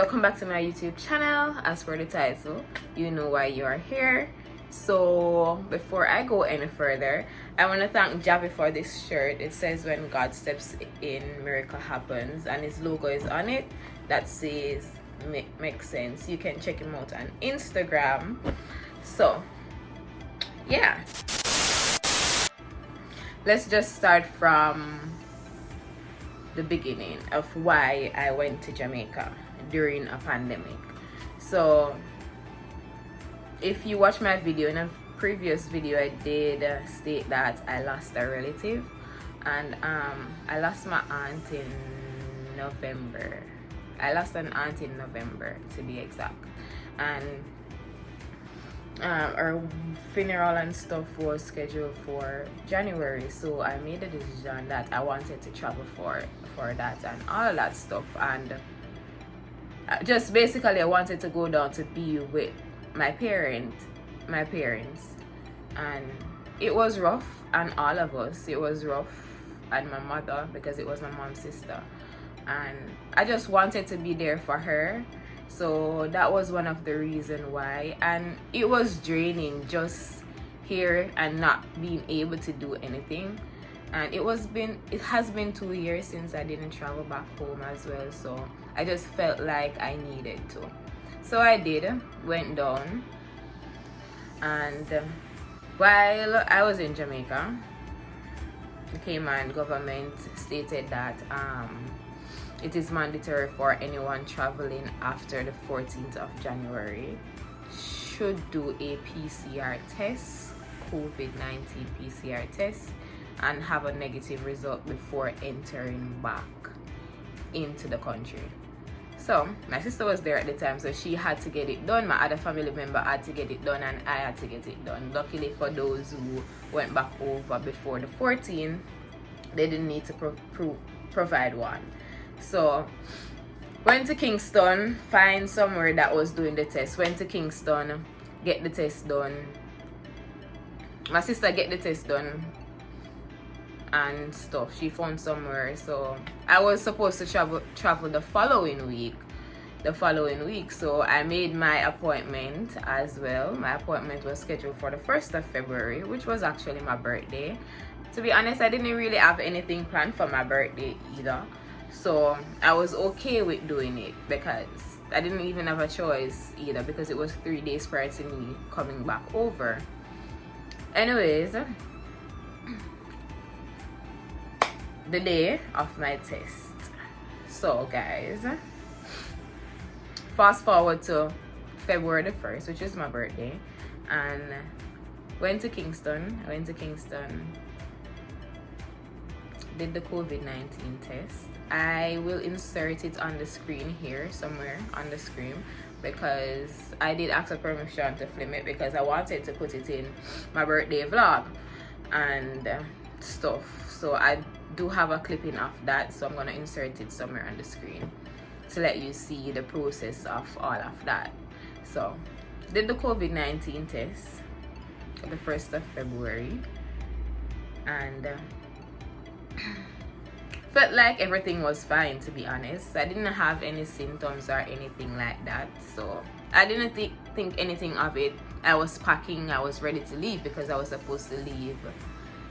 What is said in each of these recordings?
welcome back to my YouTube channel. As for the title, you know why you are here. So before I go any further, I want to thank Javi for this shirt. It says when God steps in, miracle happens, and his logo is on it that says makes sense. You can check him out on Instagram. So yeah, let's just start from the beginning of why I went to Jamaica during a pandemic. So if you watch my video, in a previous video I did state that I lost a relative, and I lost my aunt in November. I lost an aunt in November to be exact, and our funeral and stuff was scheduled for January, so I made a decision that I wanted to travel for that and all of that stuff, and just basically I wanted to go down to be with my parents, and it was rough on all of us. It was rough on my mother because it was my mom's sister, and I just wanted to be there for her. So that was one of the reasons why, and it was draining just here and not being able to do anything. And it has been 2 years since I didn't travel back home as well, so I just felt like I needed to. So I went down, and while I was in Jamaica, the Cayman government stated that it is mandatory for anyone traveling after the 14th of January should do a PCR test, COVID-19 PCR test, and have a negative result before entering back into the country. So my sister was there at the time, so she had to get it done. My other family member had to get it done, and I had to get it done. Luckily for those who went back over before the 14th, they didn't need to provide one. So went to Kingston, find somewhere that was doing the test. Went to Kingston, get the test done. My sister get the test done and stuff. She found somewhere. So I was supposed to travel the following week. So I made my appointment as well. My appointment was scheduled for the 1st of February, which was actually my birthday. To be honest, I didn't really have anything planned for my birthday either. So I was okay with doing it because I didn't even have a choice either, because it was 3 days prior to me coming back over. Anyways, the day of my test. So guys, fast forward to February the 1st, which is my birthday, and went to Kingston, did the COVID-19 test. I will insert it on the screen here, somewhere on the screen, because I did ask for permission to film it because I wanted to put it in my birthday vlog and stuff. So I do have a clipping of that, so I'm gonna insert it somewhere on the screen to let you see the process of all of that. So did the COVID-19 test the 1st of February, and felt like everything was fine, to be honest. I didn't have any symptoms or anything like that, so I didn't think anything of it. I was packing, I was ready to leave because I was supposed to leave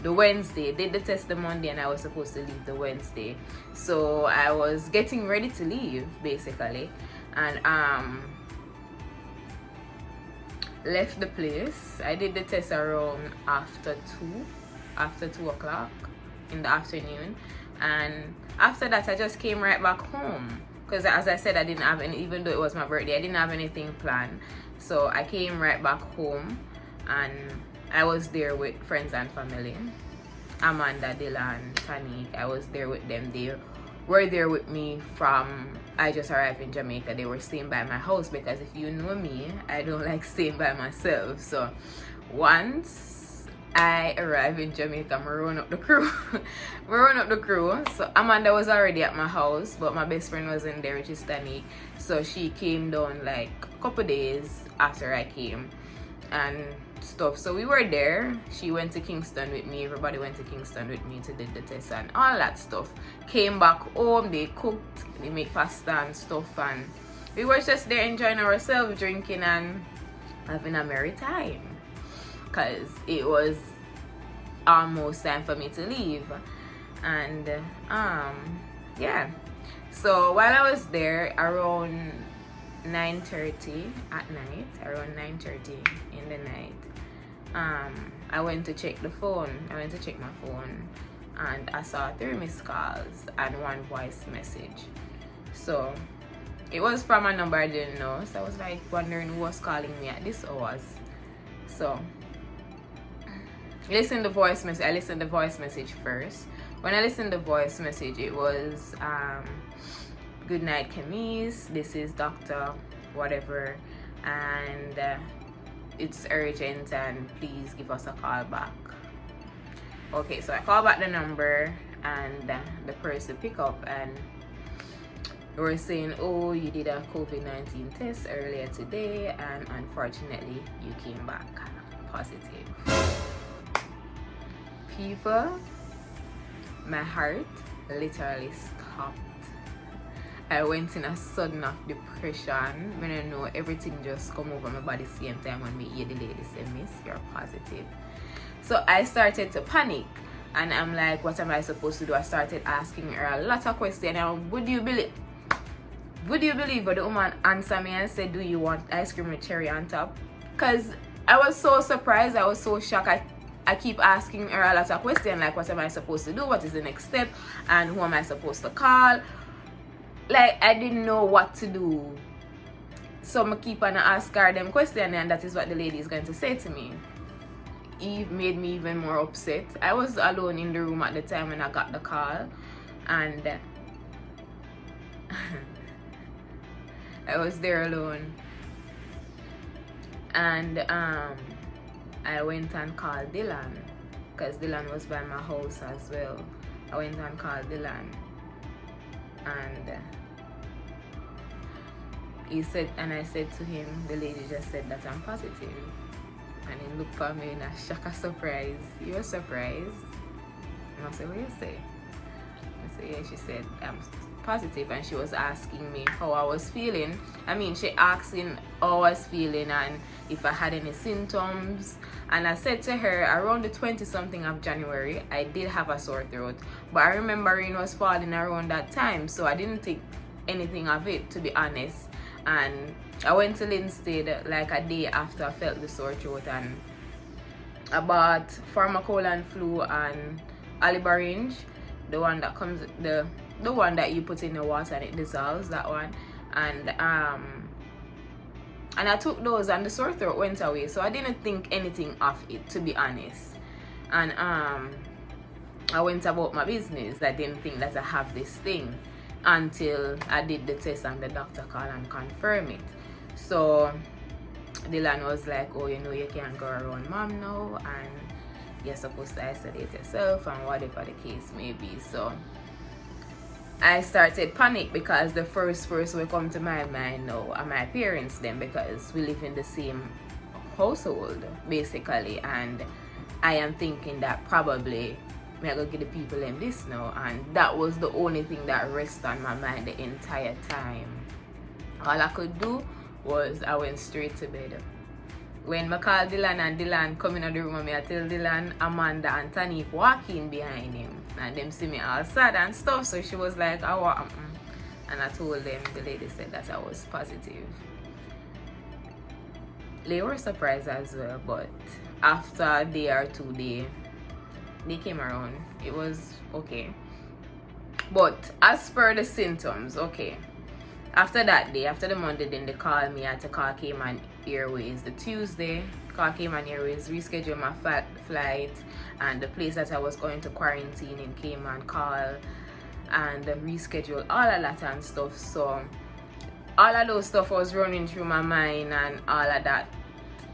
the Wednesday. Did the test the Monday and I was supposed to leave the Wednesday, so I was getting ready to leave basically, and left the place. I did the test around after 2 o'clock in the afternoon, and after that I just came right back home because, as I said, I didn't have any, even though it was my birthday, I didn't have anything planned. So I came right back home, and I was there with friends and family. Amanda, Dylan, Tanik, I was there with them. They were there with me from, I just arrived in Jamaica. They were staying by my house because, if you know me, I don't like staying by myself. So once I arrived in Jamaica, I run up the crew. So Amanda was already at my house, but my best friend wasn't there, which is Tanik. So she came down like a couple days after I came and stuff. So we were there. She went to Kingston with me. Everybody went to Kingston with me to do the test and all that stuff. Came back home. They cooked. They made pasta and stuff, and we were just there enjoying ourselves, drinking and having a merry time, because it was almost time for me to leave. And yeah, so while I was there, around 9:30 at night, around 9:30 in the night, I went to check the phone. I went to check my phone, and I saw 3 missed calls and 1 voice message. So it was from a number I didn't know. So I was like wondering who was calling me at this hours. So I listened to the voice message first. When I listened to the voice message, it was good night, Camise. This is Dr. whatever, and it's urgent and please give us a call back. Okay, so I called back the number, and the person pick up, and they were saying, oh, you did a COVID-19 test earlier today and unfortunately you came back positive. People, my heart literally stopped. I went in a sudden of depression. When I know everything just come over my body same time when me hear the lady say, miss, you're positive. So I started to panic, and I'm like, what am I supposed to do? I started asking her a lot of questions. And would you believe what the woman answered me and said, do you want ice cream with cherry on top? Because I was so surprised, I was so shocked. I keep asking her a lot of questions, like what am I supposed to do? What is the next step? And who am I supposed to call? Like, I didn't know what to do. So I keep on ask her them questions, and that is what the lady is going to say to me. It made me even more upset. I was alone in the room at the time when I got the call, and I was there alone. And I went and called Dylan, because Dylan was by my house as well. I went and called Dylan, and he said, and I said to him, the lady just said that I'm positive. And he looked at me in a shock of surprise. You were surprised? And I said, what do you say? I said, yeah, she said I'm positive, and she was asking me how I was feeling. I mean, she asking how I was feeling and if I had any symptoms. And I said to her, around the 20-something of January, I did have a sore throat, but I remember rain was falling around that time, so I didn't think anything of it, to be honest. And I went to Linstead like a day after I felt the sore throat, and I bought Pharmacola flu and Alibarange, the one that comes, the one that you put in the water and it dissolves, that one. And I took those, and the sore throat went away, so I didn't think anything of it, to be honest. And I went about my business. I didn't think that I have this thing until I did the test and the doctor called and confirmed it. So Dylan was like, oh, you know, you can't go around mom now, and you're supposed to isolate yourself and whatever the case may be. So I started panic, because the first person will come to my mind now are my parents then, because we live in the same household basically, and I am thinking that probably me I go give the people them this now, and that was the only thing that rested on my mind the entire time. All I could do was I went straight to bed. When I called Dylan and Dylan come in the room, I tell Dylan, Amanda and Tanique walking behind him, and them see me all sad and stuff, so she was like, oh, and I told them, the lady said that I was positive. They were surprised as well, but after a day or two, they came around. It was okay. But as per the symptoms, okay, after that day, after the Monday, then they called me. I had to call Cayman Airways the Tuesday. Call Cayman Airways, reschedule my flight, and the place that I was going to quarantine in Cayman call and reschedule all of that and stuff. So all of those stuff was running through my mind and all of that.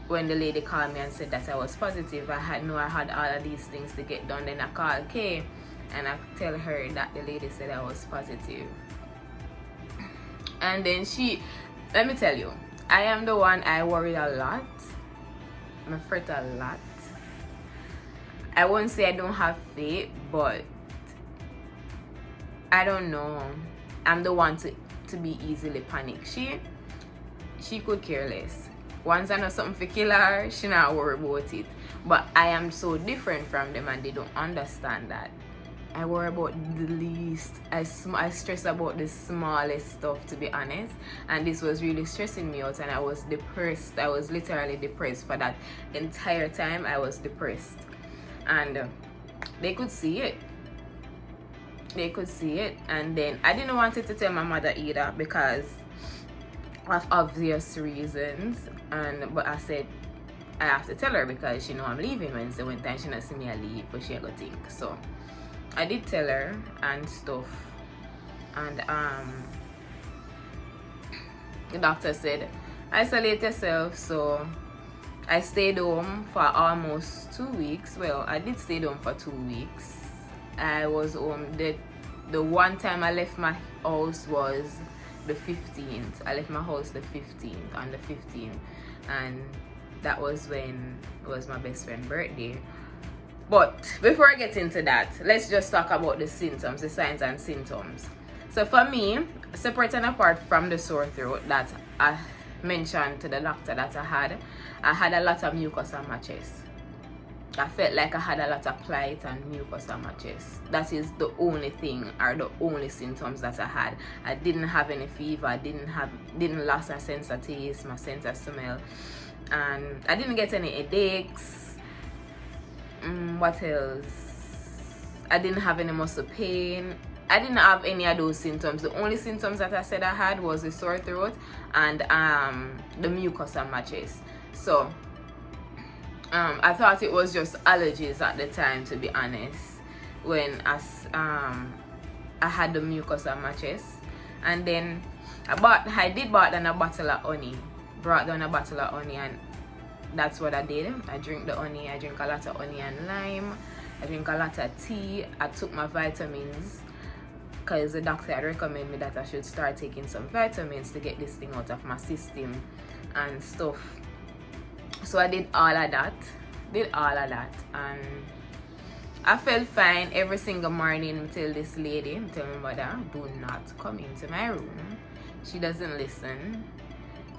When the lady called me and said that I was positive, I had all of these things to get done. Then I called Kay and I tell her that the lady said I was positive. And then let me tell you, I am the one, I worry a lot. I fret a lot. I won't say I don't have faith, but I don't know. I'm the one to to be easily panicked. She could care less. Once I know something for kill her, she not worry about it. But I am so different from them and they don't understand that. I worry about the least. I stress about the smallest stuff, to be honest. And this was really stressing me out and I was depressed. I was literally depressed for that entire time. I was depressed. And they could see it. They could see it. And then I didn't want to tell my mother either because of obvious reasons. But I said I have to tell her because she know I'm leaving Wednesday. One time she not see me I leave, but she ain't gonna think. So I did tell her and stuff. And the doctor said isolate yourself. So I stayed home for almost 2 weeks. Well, I did stay home for 2 weeks. I was home. The one time I left my house was the 15th. I left my house the 15th, on the 15th, and that was when it was my best friend's birthday. But before I get into that, let's just talk about the symptoms, the signs and symptoms. So for me, separate and apart from the sore throat that I mentioned to the doctor that I had a lot of mucus on my chest. I felt like I had a lot of plight and mucus on my chest. That is the only thing or the only symptoms that I had. I didn't have any fever. I didn't lose my sense of taste, my sense of smell, and I didn't get any headaches. What else? I didn't have any muscle pain. I didn't have any of those symptoms. The only symptoms that I said I had was the sore throat and the mucus on my chest. So I thought it was just allergies at the time, to be honest, when I had the mucus on my chest. And then I did buy down a bottle of honey. Brought down a bottle of honey, and that's what I did. I drink the honey. I drink a lot of honey and lime. I drink a lot of tea. I took my vitamins because the doctor had recommended me that I should start taking some vitamins to get this thing out of my system and stuff. So I did all of that, and I felt fine every single morning until this lady, tell my mother, do not come into my room. She doesn't listen.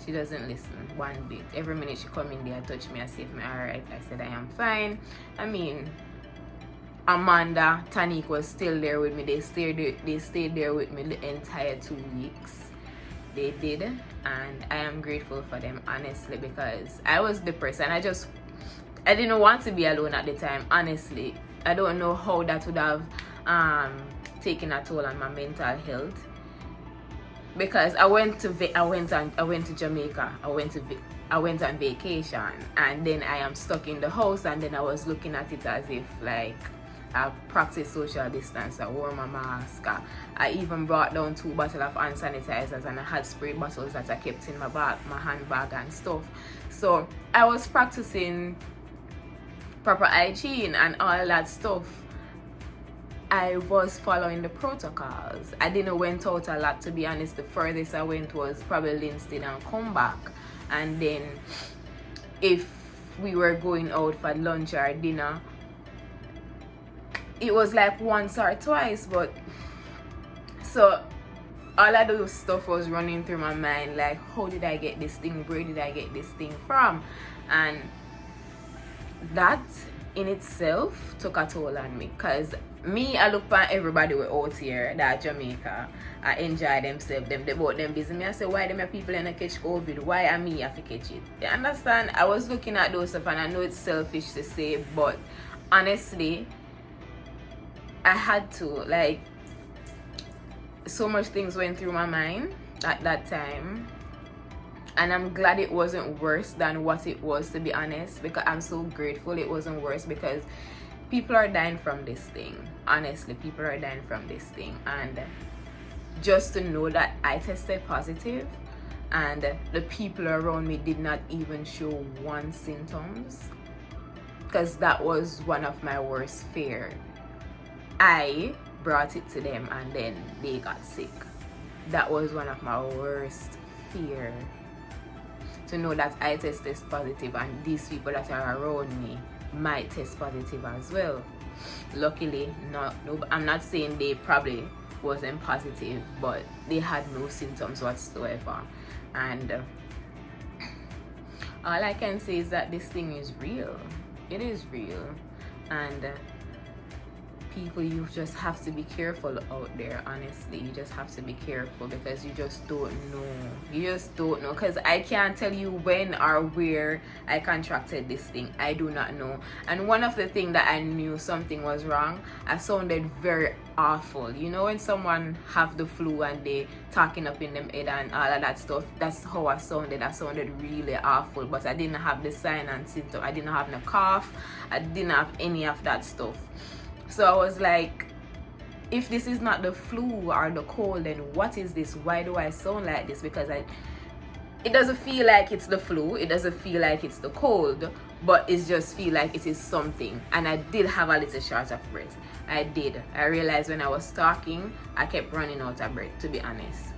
She doesn't listen one bit. Every minute she come in there, touch me, and say, alright. I said I am fine. I mean, Amanda, Tanique was still there with me. They stayed there with me the entire 2 weeks. They did, and I am grateful for them, honestly, because I was depressed and I didn't want to be alone at the time. Honestly, I don't know how that would have taken a toll on my mental health, because I went to Jamaica. I went on vacation, and then I am stuck in the house, and then I was looking at it as if like I practiced social distance. I wore my mask. I even brought down 2 bottles of hand sanitizers, and I had spray bottles that I kept in my handbag and stuff. So I was practicing proper hygiene and all that stuff. I was following the protocols. I didn't went out a lot, to be honest. The furthest I went was probably Linstead and come back. And then if we were going out for lunch or dinner, it was like once or twice. But so all of those stuff was running through my mind, like, how did I get this thing? Where did I get this thing from? And that in itself took a toll on me, because I look at everybody were out here that Jamaica, I enjoy themselves, they bought them busy. I say, why them people in a catch COVID? Why am me have to catch it? You understand? I was looking at those stuff, and I know it's selfish to say, but honestly, I had to, like, so much things went through my mind at that time, and I'm glad it wasn't worse than what it was, to be honest, because I'm so grateful it wasn't worse, because people are dying from this thing. Honestly, people are dying from this thing. And just to know that I tested positive and the people around me did not even show one symptoms, because that was one of my worst fears. I brought it to them and then they got sick. That was one of my worst fear, to know that I tested positive and these people that are around me might test positive as well. Luckily, no, I'm not saying they probably wasn't positive, but they had no symptoms whatsoever. And all I can say is that this thing is real. It is real. And people, you just have to be careful out there. Honestly, you just have to be careful, because you just don't know. Because I can't tell you when or where I contracted this thing. I do not know. And one of the things that I knew something was wrong, I sounded very awful. You know, when someone have the flu and they talking up in them head and all of that stuff, that's how I sounded. I sounded really awful, but I didn't have the sign and symptom. I didn't have no cough. I didn't have any of that stuff. So I was like, if this is not the flu or the cold, then what is this? Why do I sound like this? Because it doesn't feel like it's the flu, it doesn't feel like it's the cold, but it just feel like it is something. And I did have a little short of breath. I did. I realized when I was talking, I kept running out of breath, to be honest.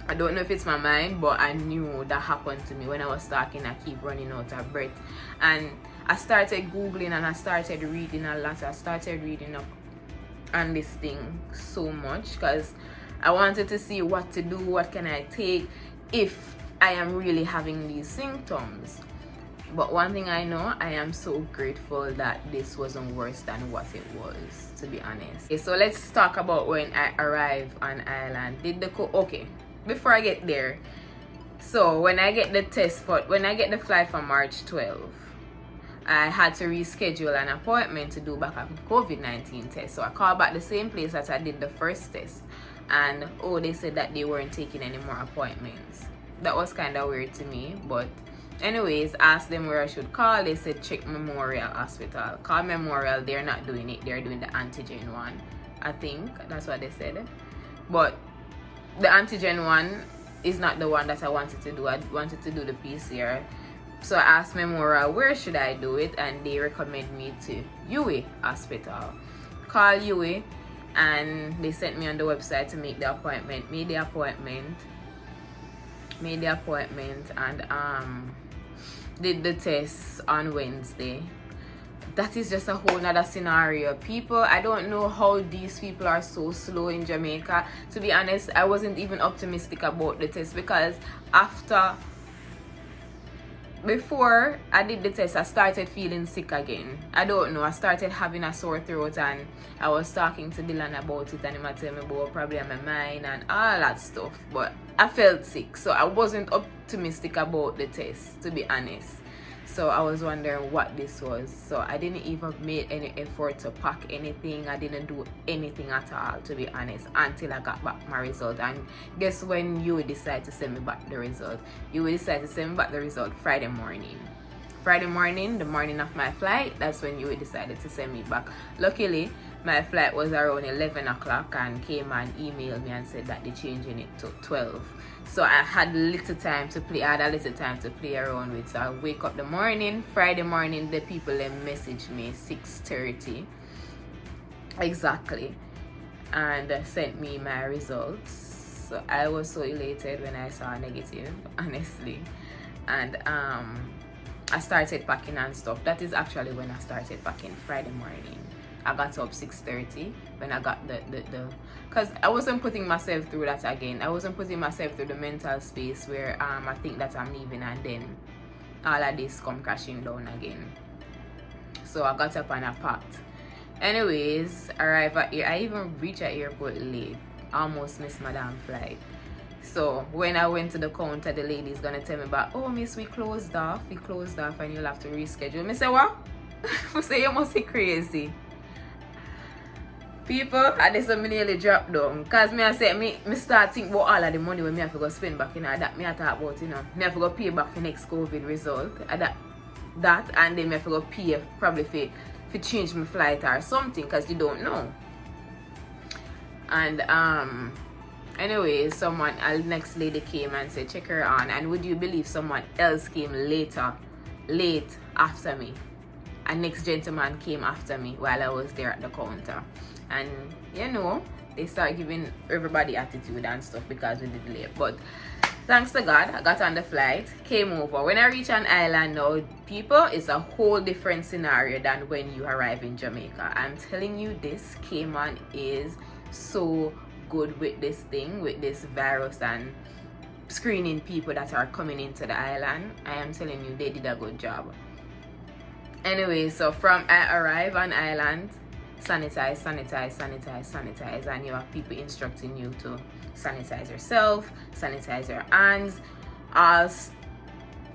I don't know if it's my mind, but I knew that happened to me. When I was talking, I keep running out of breath. And I started Googling and I started reading a lot. I started reading up on this thing so much, because I wanted to see what to do, what can I take if I am really having these symptoms. But one thing I know, I am so grateful that this wasn't worse than what it was, to be honest. Okay, so let's talk about when I arrived on Ireland. Okay, before I get there, so when I get the flight for March 12, I had to reschedule an appointment to do back a COVID-19 test. So I called back the same place that I did the first test, and they said that they weren't taking any more appointments. That was kind of weird to me, but anyways, asked them where I should call. They said check Memorial Hospital. Call Memorial, they're not doing it, they're doing the antigen one. I think that's what they said. But the antigen one is not the one that I wanted to do. I wanted to do the PCR. So I asked Memorial where should I do it, and they recommend me to UWI Hospital. Call UWI, and they sent me on the website to make the appointment. Made the appointment, and did the test on Wednesday. That is just a whole nother scenario. People, I don't know how these people are so slow in Jamaica. To be honest, I wasn't even optimistic about the test, because before I did the test, I started feeling sick again. I don't know, I started having a sore throat, and I was talking to Dylan about it, and he might tell me about probably on my mind and all that stuff. But I felt sick, so I wasn't optimistic about the test, to be honest. So I was wondering what this was. So I didn't even make any effort to pack anything. I didn't do anything at all, to be honest, until I got back my result. And guess when you decide to send me back the result? You will decide to send me back the result Friday morning. Friday morning, the morning of my flight, that's when you decided to send me back. Luckily, my flight was around 11 o'clock and came and emailed me and said that they're changing it to 12. So I had a little time to play. Around with. So I wake up the morning, Friday morning, the people then message me 6:30 exactly, and sent me my results. So I was so elated when I saw negative, honestly. And I started packing and stuff. That is actually when I started packing, Friday morning. I got up 6:30 when I got the because I wasn't putting myself through that again. I wasn't putting myself through the mental space where I think that I'm leaving and then all of this come crashing down again. So I got up and I packed. Anyways, arrived at I even reached at airport late. Almost missed my damn flight. So when I went to the counter, the lady's gonna tell me about, oh miss, we closed off and you'll have to reschedule. Me say what? I say you must be crazy. People, I just nearly dropped down. Cause me I say me start think about all of the money when me have to go spend back, that me I talk about, me have to go pay back for next COVID result. That and then me have to go pay probably for change my flight or something, cause you don't know. And anyway, a next lady came and said check her on, and would you believe someone else came late after me? A next gentleman came after me while I was there at the counter. And they start giving everybody attitude and stuff because we did late. But thanks to God, I got on the flight, came over. When I reach an island now, people, it's a whole different scenario than when you arrive in Jamaica. I'm telling you, this Cayman is so good with this thing, with this virus, and screening people that are coming into the island. I am telling you, they did a good job. Anyway, so from I arrive on island, sanitize, and you have people instructing you to sanitize yourself, sanitize your hands. As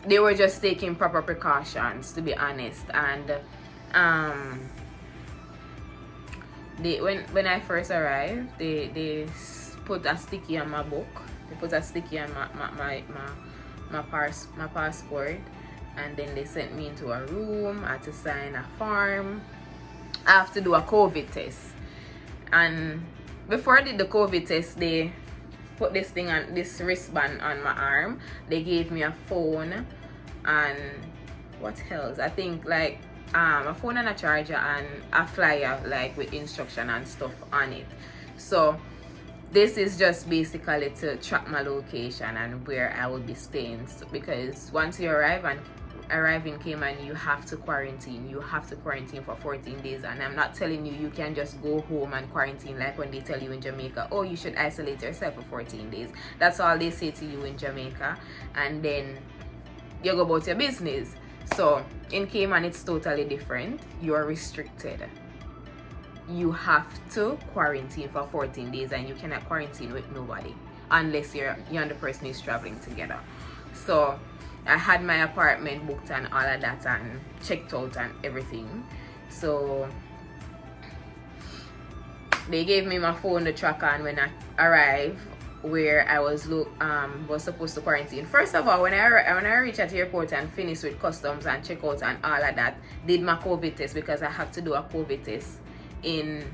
they were just taking proper precautions, to be honest. And when I first arrived, they put a sticky on my book. They put a sticky on my passport, and then they sent me into a room. I had to sign a form. I have to do a COVID test. And before I did the COVID test, they put this thing on, this wristband on my arm. They gave me a phone and what else? I think like a phone and a charger and a flyer like with instruction and stuff on it. So this is just basically to track my location and where I will be staying. So, because once you arrive in Cayman, you have to quarantine. You have to quarantine for 14 days. And I'm not telling you you can just go home and quarantine like when they tell you in Jamaica, oh, you should isolate yourself for 14 days. That's all they say to you in Jamaica. And then you go about your business. So in Cayman, it's totally different. You are restricted. You have to quarantine for 14 days, and you cannot quarantine with nobody unless you and the person is traveling together. So I had my apartment booked and all of that and checked out and everything. So they gave me my phone to track on when I arrived where I was supposed to quarantine. First of all, when I reached at the airport and finished with customs and checkout and all of that, did my COVID test because I have to do a COVID test in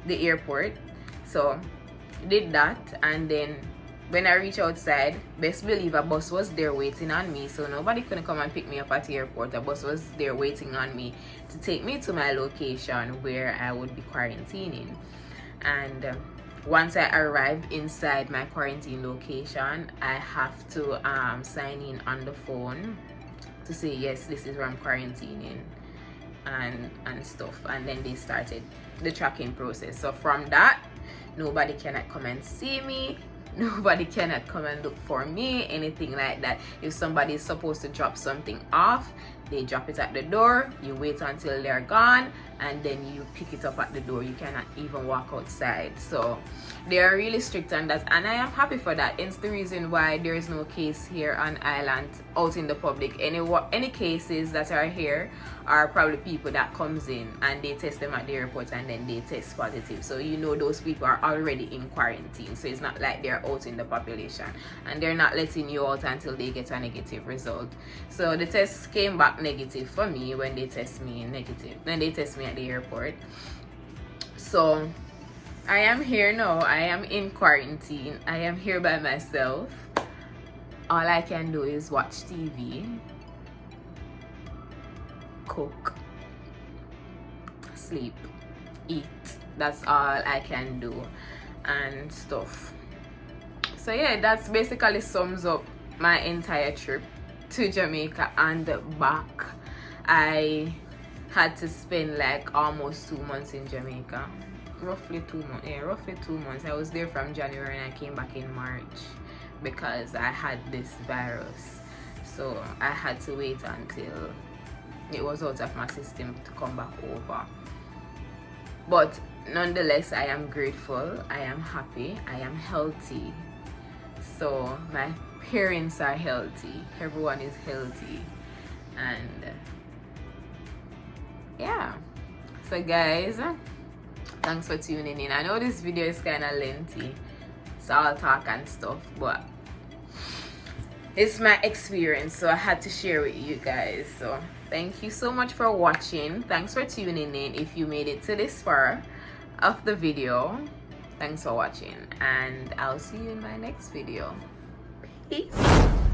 the airport. So did that, and then when I reached outside, best believe a bus was there waiting on me. So nobody couldn't come and pick me up at the airport. A bus was there waiting on me to take me to my location where I would be quarantining. And once I arrive inside my quarantine location, I have to sign in on the phone to say yes, this is where I'm quarantining and stuff. And then they started the tracking process. So from that, nobody cannot come and see me. Nobody cannot come and look for me, anything like that. If somebody is supposed to drop something off, they drop it at the door. You wait until they're gone, and then you pick it up at the door. You cannot even walk outside. So they are really strict on that, and I am happy for that. It's the reason why there is no case here on island out in the public. Any cases that are here are probably people that comes in and they test them at the airport and then they test positive. So you know those people are already in quarantine. So it's not like they're out in the population, and they're not letting you out until they get a negative result. So the test came back negative for me when they test me negative. Then they test me at the airport. So I am here now. I am in quarantine. I am here by myself. All I can do is watch TV, cook, sleep, eat. That's all I can do and stuff. So yeah, that's basically sums up my entire trip to Jamaica and back. I had to spend like almost 2 months in Jamaica. Roughly 2 months. Yeah, roughly 2 months. I was there from January and I came back in March because I had this virus. So I had to wait until it was out of my system to come back over. But nonetheless, I am grateful. I am happy. I am healthy. So my parents are healthy. Everyone is healthy. And yeah. So guys, thanks for tuning in. I know this video is kind of lengthy. It's all talk and stuff, but it's my experience, so I had to share with you guys. So thank you so much for watching. Thanks for tuning in. If you made it to this far of the video, thanks for watching, and I'll see you in my next video. Peace.